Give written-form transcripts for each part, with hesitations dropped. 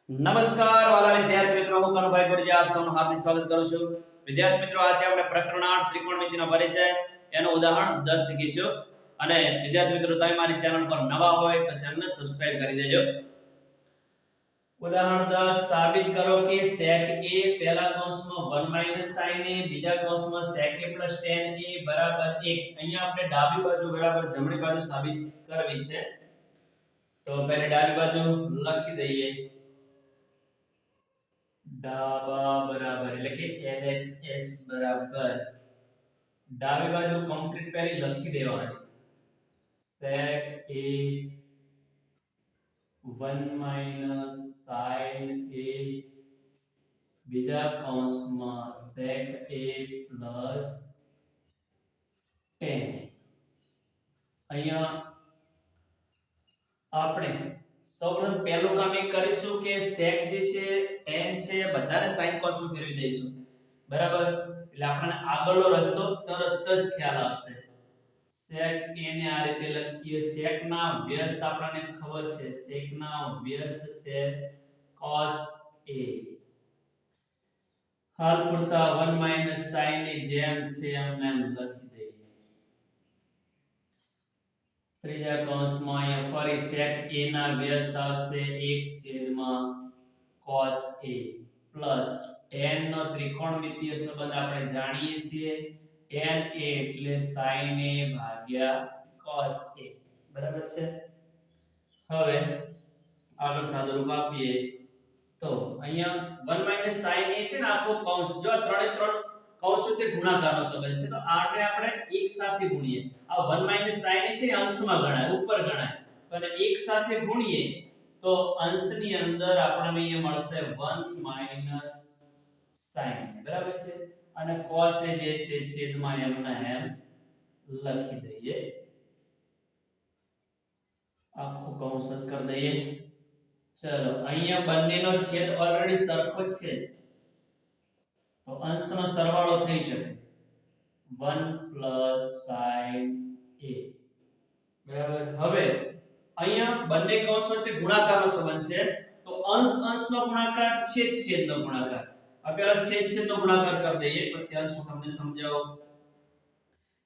નમસ્કાર વાલા વિદ્યાર્થી મિત્રો, હું કનુભાઈ ગુરુજી આપ સૌનું હાર્દિક સ્વાગત કરું છું. વિદ્યાર્થી મિત્રો, આજે આપણે પ્રકરણ 8 ત્રિકોણમિતિનો પરિચય એનું ઉદાહરણ 10 શીખીશું. અને વિદ્યાર્થી મિત્રો, તમે મારી ચેનલ પર નવા હોય તો ચેનલને સબસ્ક્રાઇબ કરી દેજો. ઉદાહરણ 10 સાબિત કરો કે sec a પહેલા કૌંસમાં 1 sin a બીજા કૌંસમાં sec a tan a બરાબર 1. અહીંયા આપણે ડાબી બાજુ બરાબર જમણી બાજુ સાબિત કરવી છે. તો પહેલા ડાબી બાજુ લખી દઈએ ડાબા બરાબર એટલે કે LHS બરાબર ડાબી બાજુ કમ્પ્લીટ પહેલી લખી દેવાની sec a 1 sin a બીજા કૌંસમાં sec a tan. અહીંયા આપણે સૌપ્રથમ પહેલું કામ એ કરીશું કે sec જે છે tan છે બધાને sin cos માં ફેરવી દઈશું. બરાબર, એટલે આપણને આગળનો રસ્તો તરત જ ખ્યાલ આવશે. sec a ને આ રીતે લખીએ. sec ના વ્યસ્ત આપણને ખબર છે, sec ના વ્યસ્ત છે cos a. હાલ પૂરતા 1 sin ની જેમ છે એમને એમ લખી દઈએ. ત્રીજા કૌંસમાં અહીંયા ફરી sec a ના વ્યસ્ત આવશે 1/cos a પ્લસ tan નો ત્રિકોણમિતિય સંબંધ આપણે જાણીએ છીએ. tan a એટલે sin a ભાગ્યા cos a. બરાબર છે. હવે આગળ સાદુરૂપ આપીએ તો અહીંયા 1 sin a છે ને આખો કૌંસ, જો આ ત્રણે ત્રણ કૌંસો છે ગુણાકારનો સંબંધ છે, તો આને આપણે એક સાથે ગુણીએ. આ 1 sin a છે અંશમાં ગણાય, ઉપર ગણાય, તો આને એક સાથે ગુણીએ તો અંશની અંદર આપણને અહીંયા મળશે 1 sin. બરાબર છે. અને cos a જે છે છેદમાં m ના m લખી દઈએ. આખો કૌંસ જ કરી દઈએ. ચલો, અહીંયા બંનેનો છેદ ઓલરેડી સરખો છે તો અંશનો સરવાળો થઈ શકે 1 sin a. બરાબર. હવે અહીંયા બંને કૌંસ વચ્ચે ગુણાકારનો સંબંધ છે, તો અંશ અંશનો ગુણાકાર છેદ છેદનો ગુણાકાર. આ પહેલા છેદ છેદનો ગુણાકાર કરી દઈએ, પછી અંશ હું તમને સમજાવું.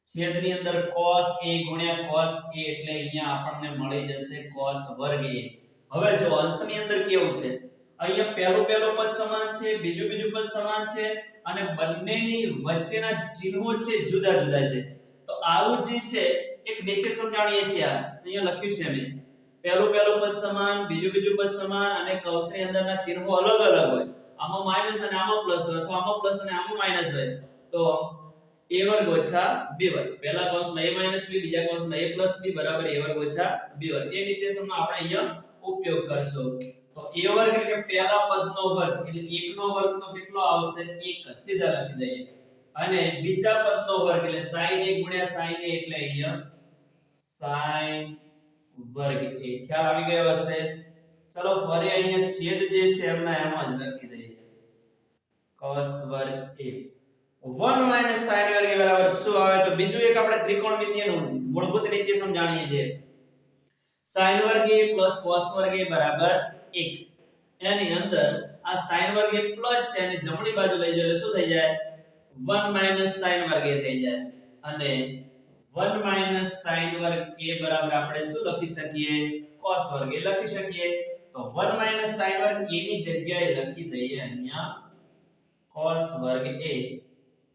છેદની અંદર cos a ગુણ્યા cos a એટલે અહીંયા આપણને મળી જશે cos વર્ગ a. હવે જો અંશની અંદર કેવું છે, અહીંયા પહેલું પદ સમાન છે, બીજું પદ સમાન છે, અને બંનેની વચ્ચેના ચિહ્નો છે જુદા જુદા છે. તો આવું જે છે એક નિત્ય સમજાણીએ છીએ. અહીંયા લખ્યું છે મેં, પહેલું પદ સમાન, બીજું પદ સમાન, અને કૌંસની અંદરના ચિહ્નો અલગ અલગ હોય. આમાં માઈનસ અને આમાં પ્લસ હોય, અથવા આમાં પ્લસ અને આમાં માઈનસ હોય, તો a વર્ગ ઓછા b વર્ગ. પહેલા કૌંસમાં a માઈનસ b, બીજા કૌંસમાં a પ્લસ b બરાબર a વર્ગ ઓછા b વર્ગ. એ નિત્ય સમનો આપણે અહીંયા ઉપયોગ કરશો. તો a વર્ગ એટલે કે પહેલા પદનો વર્ગ એટલે 1 નો વર્ગ તો કેટલો આવશે? 1 સીધા લખી દઈએ. અને બીજા પદનો વર્ગ એટલે sin a ગુણ્યા sin a એટલે અહીંયા sin વર્ગ a. ખ્યાલ આવી ગયો હશે. ચલો ફરી અહીંયા છેદ જે છે એમના એમ જ લખી દઈએ cos વર્ગ a. 1 sin વર્ગ a બરાબર શું આવે? તો બીજું એક આપણે ત્રિકોણમિતિયનું મૂળભૂત નિત્ય સમજાણીએ છીએ. sin વર્ગ a plus cos વર્ગ a બરાબર 1. એની અંદર આ sin વર્ગ a પ્લસ છે અને જમણી બાજુ લઈ જાય એટલે શું થઈ જાય? 1 sin વર્ગ a થઈ જાય. અને 1 sin વર્ગ a બરાબર આપણે શું લખી શકીએ? cos વર્ગ a લખી શકીએ. તો 1 sin વર્ગ a ની જગ્યાએ લખી દઈએ અહીંયા cos વર્ગ a.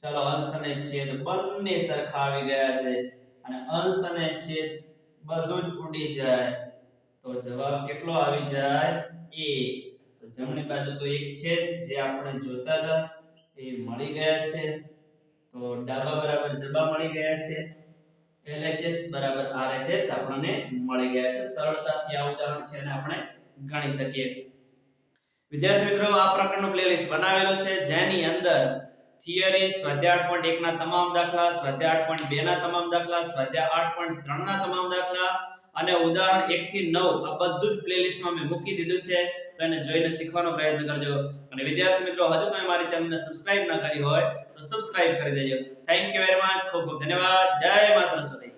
ચલો, અંશ અને છેદ બંને સરખા આવી ગયા છે, અને અંશ અને છેદ બધું જ ઉડી જાય તો જવાબ કેટલો આવી જાય? 1. તો જમણી બાજુ તો 1 છે જે આપણે જોતા હતા એ મળી ગયા છે. તો ડાબા બરાબર જબા મળી ગયા છે. LHS બરાબર RHS આપણને મળી ગયા છે. સરળતાથી આ ઉદાહરણ છે અને આપણે ગણી શકીએ. વિદ્યાર્થી મિત્રો, આ પ્રકારનો પ્લેલિસ્ટ બનાવેલો છે જેની અંદર થિયરી, સ્વાધ્યાય 8.1 ના તમામ દાખલા, સ્વાધ્યાય 8.2 ના તમામ દાખલા, સ્વાધ્યાય 8.3 ના તમામ દાખલા અને ઉદાહરણ 1 થી 9 આ બધું જ પ્લેલિસ્ટમાં મેં મૂકી દીધું છે. તો એને જોઈને શીખવાનો પ્રયત્ન કરજો. અને વિદ્યાર્થી મિત્રો, હજુ તમે મારી ચેનલને સબસ્ક્રાઇબ ન કરી હોય તો સબસ્ક્રાઇબ કરી દેજો. Thank you very much. ખૂબ ખૂબ ધન્યવાદ. જય મા સરસ્વતી.